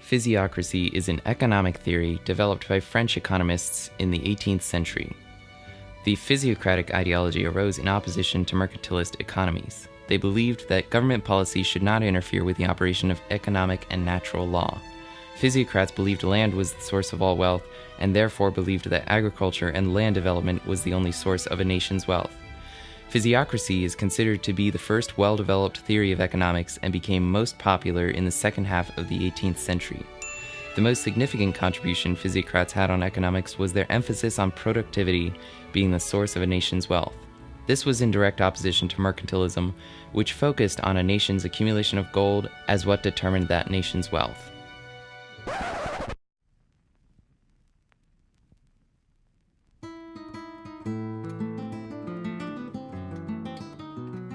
Physiocracy is an economic theory developed by French economists in the 18th century. The physiocratic ideology arose in opposition to mercantilist economies. They believed that government policy should not interfere with the operation of economic and natural law. Physiocrats believed land was the source of all wealth, and therefore believed that agriculture and land development was the only source of a nation's wealth. Physiocracy is considered to be the first well-developed theory of economics and became most popular in the second half of the 18th century. The most significant contribution Physiocrats had on economics was their emphasis on productivity being the source of a nation's wealth. This was in direct opposition to mercantilism, which focused on a nation's accumulation of gold as what determined that nation's wealth.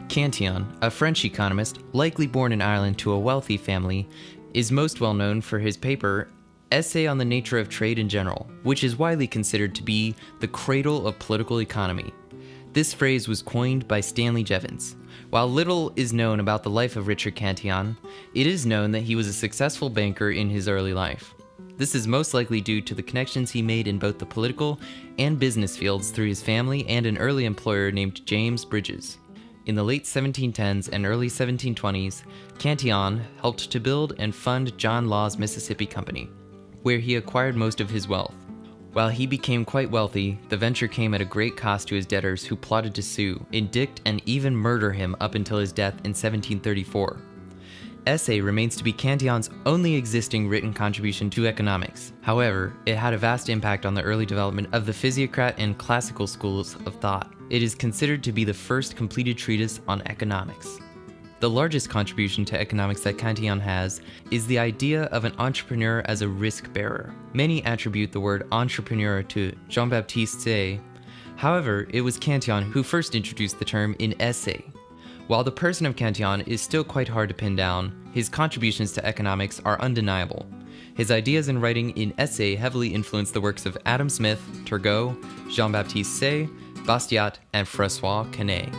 Cantillon, a French economist, likely born in Ireland to a wealthy family, is most well known for his paper, Essay on the Nature of Trade in General, which is widely considered to be the cradle of political economy. This phrase was coined by Stanley Jevons. While little is known about the life of Richard Cantillon, it is known that he was a successful banker in his early life. This is most likely due to the connections he made in both the political and business fields through his family and an early employer named James Bridges. In the late 1710s and early 1720s, Cantillon helped to build and fund John Law's Mississippi Company, where he acquired most of his wealth. While he became quite wealthy, the venture came at a great cost to his debtors who plotted to sue, indict, and even murder him up until his death in 1734. Essay remains to be Cantillon's only existing written contribution to economics. However, it had a vast impact on the early development of the physiocrat and classical schools of thought. It is considered to be the first completed treatise on economics. The largest contribution to economics that Cantillon has is the idea of an entrepreneur as a risk bearer. Many attribute the word entrepreneur to Jean-Baptiste Say. However, it was Cantillon who first introduced the term in Essay. While the person of Cantillon is still quite hard to pin down, his contributions to economics are undeniable. His ideas and writing in Essay heavily influenced the works of Adam Smith, Turgot, Jean-Baptiste Say, Bastiat, and François Quesnay.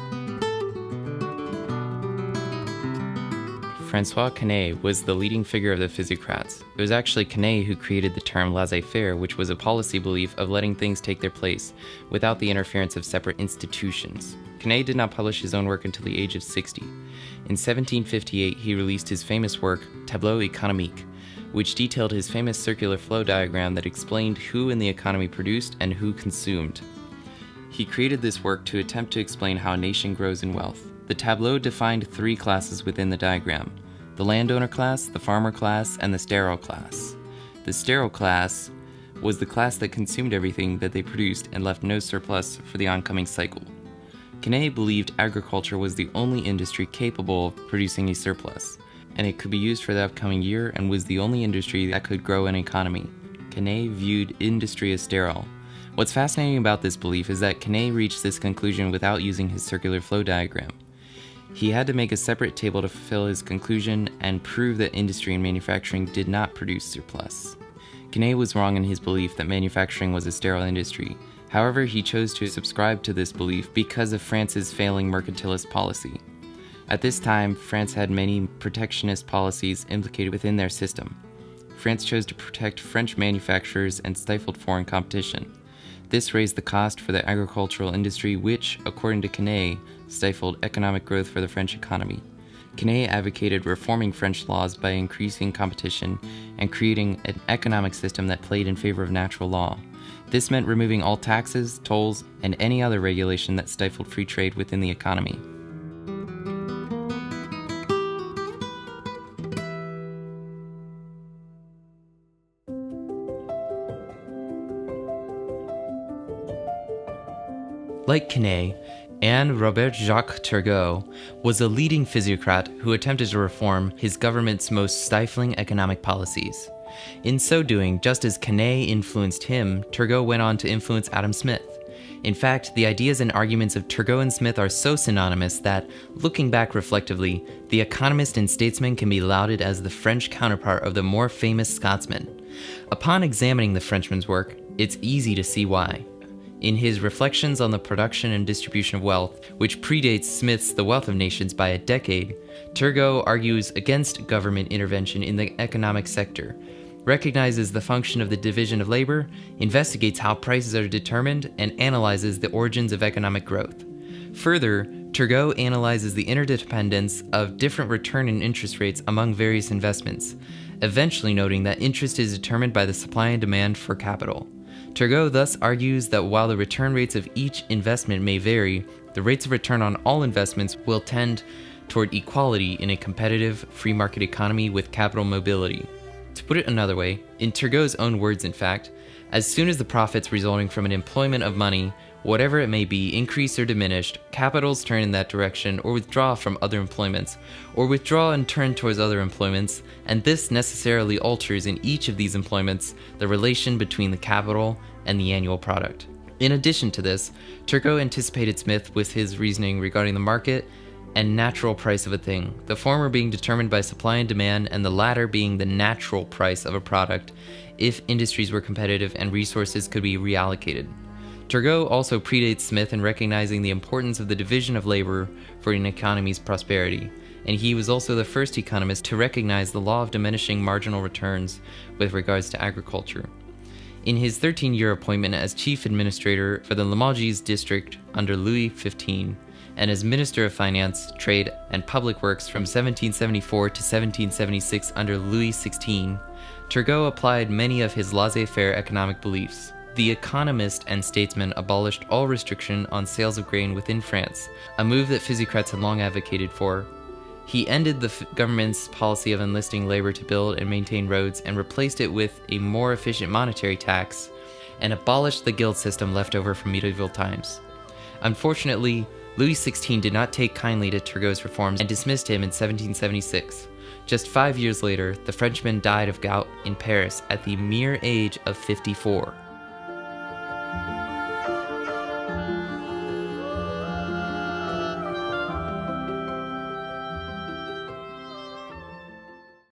François Quesnay was the leading figure of the Physiocrats. It was actually Quesnay who created the term laissez-faire, which was a policy belief of letting things take their place without the interference of separate institutions. Quesnay did not publish his own work until the age of 60. In 1758, he released his famous work, Tableau économique, which detailed his famous circular flow diagram that explained who in the economy produced and who consumed. He created this work to attempt to explain how a nation grows in wealth. The tableau defined three classes within the diagram: the landowner class, the farmer class, and the sterile class. The sterile class was the class that consumed everything that they produced and left no surplus for the oncoming cycle. Quesnay believed agriculture was the only industry capable of producing a surplus, and it could be used for the upcoming year and was the only industry that could grow an economy. Quesnay viewed industry as sterile. What's fascinating about this belief is that Quesnay reached this conclusion without using his circular flow diagram. He had to make a separate table to fulfill his conclusion and prove that industry and manufacturing did not produce surplus. Quesnay was wrong in his belief that manufacturing was a sterile industry. However, he chose to subscribe to this belief because of France's failing mercantilist policy. At this time, France had many protectionist policies implicated within their system. France chose to protect French manufacturers and stifled foreign competition. This raised the cost for the agricultural industry, which, according to Quesnay, stifled economic growth for the French economy. Quesnay advocated reforming French laws by increasing competition and creating an economic system that played in favor of natural law. This meant removing all taxes, tolls, and any other regulation that stifled free trade within the economy. Like Quesnay, Anne Robert-Jacques Turgot was a leading physiocrat who attempted to reform his government's most stifling economic policies. In so doing, just as Quesnay influenced him, Turgot went on to influence Adam Smith. In fact, the ideas and arguments of Turgot and Smith are so synonymous that, looking back reflectively, the economist and statesman can be lauded as the French counterpart of the more famous Scotsman. Upon examining the Frenchman's work, it's easy to see why. In his Reflections on the Production and Distribution of Wealth, which predates Smith's The Wealth of Nations by a decade, Turgot argues against government intervention in the economic sector, recognizes the function of the division of labor, investigates how prices are determined, and analyzes the origins of economic growth. Further, Turgot analyzes the interdependence of different return and interest rates among various investments, eventually noting that interest is determined by the supply and demand for capital. Turgot thus argues that while the return rates of each investment may vary, the rates of return on all investments will tend toward equality in a competitive, free market economy with capital mobility. To put it another way, in Turgot's own words in fact, as soon as the profits resulting from an employment of money, whatever it may be, increase or diminished, capitals turn in that direction or withdraw from other employments, or withdraw and turn towards other employments, and this necessarily alters in each of these employments the relation between the capital and the annual product. In addition to this, Turgot anticipated Smith with his reasoning regarding the market and natural price of a thing, the former being determined by supply and demand and the latter being the natural price of a product if industries were competitive and resources could be reallocated. Turgot also predates Smith in recognizing the importance of the division of labor for an economy's prosperity, and he was also the first economist to recognize the law of diminishing marginal returns with regards to agriculture. In his 13-year appointment as chief administrator for the Limoges district under Louis XV, and as Minister of Finance, Trade, and Public Works from 1774 to 1776 under Louis XVI, Turgot applied many of his laissez-faire economic beliefs. The economist and statesman abolished all restriction on sales of grain within France, a move that Physiocrats had long advocated for. He ended the government's policy of enlisting labor to build and maintain roads and replaced it with a more efficient monetary tax, and abolished the guild system left over from medieval times. Unfortunately, Louis XVI did not take kindly to Turgot's reforms and dismissed him in 1776. Just 5 years later, the Frenchman died of gout in Paris at the mere age of 54.